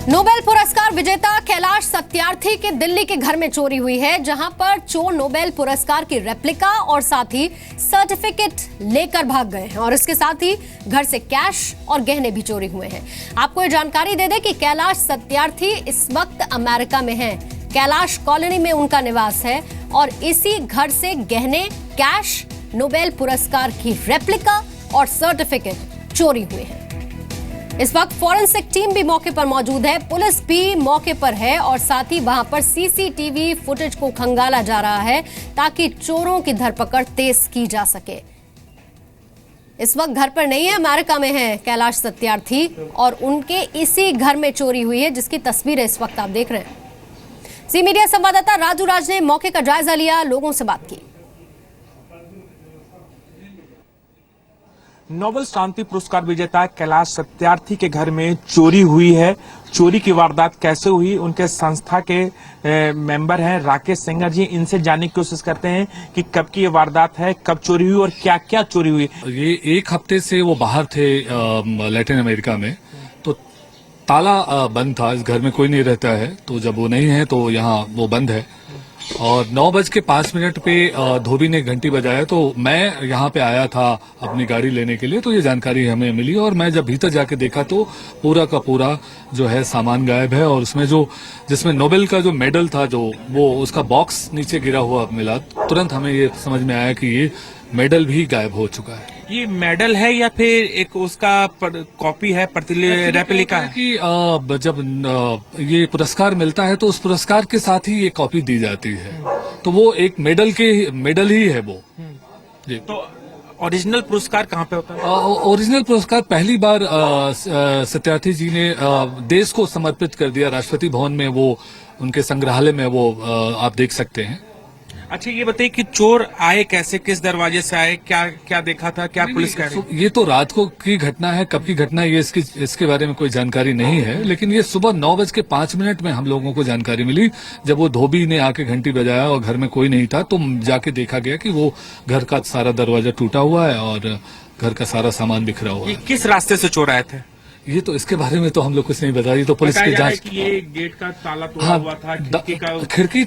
Nobel पुरस्कार विजेता कैलाश सत्यार्थी के दिल्ली के घर में चोरी हुई है, जहां पर चोर नोबेल पुरस्कार की रेप्लिका और साथ ही सर्टिफिकेट लेकर भाग गए हैं और इसके साथ ही घर से कैश और गहने भी चोरी हुए हैं। आपको ये जानकारी दे दें कि कैलाश सत्यार्थी इस वक्त अमेरिका में हैं। कैलाश कॉलोनी में उनका निवास है और इसी घर से गहने, कैश, नोबेल पुरस्कार की रेप्लिका और सर्टिफिकेट चोरी हुए हैं। इस वक्त फॉरेंसिक टीम भी मौके पर मौजूद है, पुलिस भी मौके पर है और साथ ही वहां पर सीसीटीवी फुटेज को खंगाला जा रहा है ताकि चोरों की धरपकड़ तेज की जा सके। इस वक्त घर पर नहीं है, अमेरिका में है कैलाश सत्यार्थी और उनके इसी घर में चोरी हुई है, जिसकी तस्वीरें इस वक्त आप देख रहे हैं। जी मीडिया संवाददाता राजू राज ने मौके का जायजा लिया, लोगों से बात की। नोबेल शांति पुरस्कार विजेता कैलाश सत्यार्थी के घर में चोरी हुई है। चोरी की वारदात कैसे हुई, उनके संस्था के मेंबर हैं राकेश सिंगर जी, इनसे जानने की कोशिश करते हैं कि कब की ये वारदात है, कब चोरी हुई और क्या क्या चोरी हुई। ये एक हफ्ते से वो बाहर थे लैटिन अमेरिका में, तो ताला बंद था, इस घर में कोई नहीं रहता है, तो जब वो नहीं है तो यहाँ वो बंद है। और 9:05 पे धोबी ने घंटी बजाया तो मैं यहाँ पे आया था अपनी गाड़ी लेने के लिए, तो ये जानकारी हमें मिली और मैं जब भीतर जाके देखा तो पूरा का पूरा जो है सामान गायब है और उसमें जिसमें नोबेल का जो मेडल था वो उसका बॉक्स नीचे गिरा हुआ मिला। तुरंत हमें ये समझ में आया कि ये मेडल भी गायब हो चुका है। ये मेडल है या फिर एक उसका कॉपी है, रेप्लिका है? कि जब ये पुरस्कार मिलता है तो उस पुरस्कार के साथ ही ये कॉपी दी जाती है, तो वो एक मेडल ही है वो जी। तो ओरिजिनल पुरस्कार कहाँ पे होता है? ओरिजिनल पुरस्कार पहली बार सत्यार्थी जी ने देश को समर्पित कर दिया राष्ट्रपति भवन में, वो उनके संग्रहालय में वो आप देख सकते हैं। अच्छा ये बताइए कि चोर आए कैसे, किस दरवाजे से आए, क्या क्या देखा था, क्या पुलिस कह रही है? ये तो रात को की घटना है, कब की घटना है ये इसके बारे में कोई जानकारी नहीं है, लेकिन ये सुबह 9:05 में हम लोगों को जानकारी मिली जब वो धोबी ने आके घंटी बजाया और घर में कोई नहीं था, तो जाके देखा गया कि वो घर का सारा दरवाजा टूटा हुआ है और घर का सारा सामान बिखरा हुआ है। किस रास्ते से चोर आए थे? ये तो इसके बारे में तो हम लोग कुछ नहीं बता रही, तो पुलिस की जांच। ये गेट का ताला तोड़ा हुआ था, खिड़की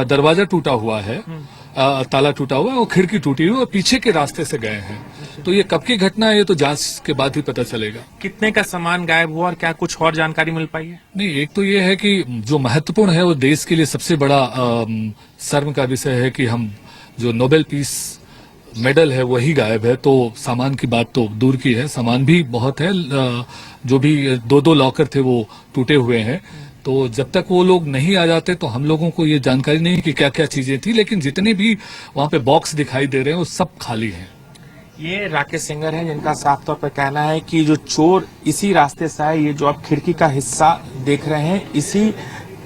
दरवाजा टूटा हुआ है, ताला टूटा हुआ है और खिड़की टूटी हुई और पीछे के रास्ते से गए हैं, तो ये कब की घटना है ये तो जांच के बाद ही पता चलेगा। कितने का सामान गायब हुआ और क्या कुछ और जानकारी मिल पाई है? नहीं, एक तो ये है कि जो महत्वपूर्ण है वो देश के लिए सबसे बड़ा शर्म का विषय है कि हम जो नोबेल पीस मेडल है वही गायब है, तो सामान की बात तो दूर की है, सामान भी बहुत है, जो भी दो लॉकर थे वो टूटे हुए हैं, तो जब तक वो लोग नहीं आ जाते तो हम लोगों को ये जानकारी नहीं कि क्या क्या चीजें थी, लेकिन जितने भी वहां पे बॉक्स दिखाई दे रहे हैं वो सब खाली हैं। ये राकेश सिंगर है जिनका साफ तौर पर कहना है कि जो चोर इसी रास्ते से आए, ये जो आप खिड़की का हिस्सा देख रहे हैं, इसी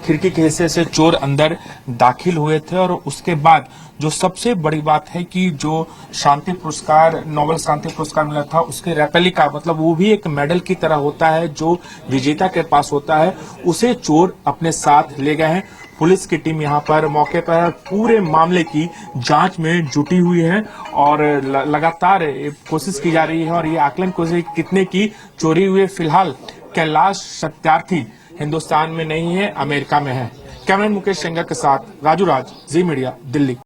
खिड़की के हिस्से से चोर अंदर दाखिल हुए थे और उसके बाद जो सबसे बड़ी बात है कि जो शांति पुरस्कार, नोबेल शांति पुरस्कार मिला था, उसके रेप्लिका, मतलब वो भी एक मेडल की तरह होता है जो विजेता के पास होता है, उसे चोर अपने साथ ले गए हैं। पुलिस की टीम यहाँ पर मौके पर पूरे मामले की जांच में जुटी हुई है और लगातार कोशिश की जा रही है और ये आकलन कोशिश कितने की चोरी हुई है। फिलहाल कैलाश सत्यार्थी हिंदुस्तान में नहीं है, अमेरिका में है। कैमरामैन मुकेश सेंगर के साथ राजू राज, जी मीडिया, दिल्ली।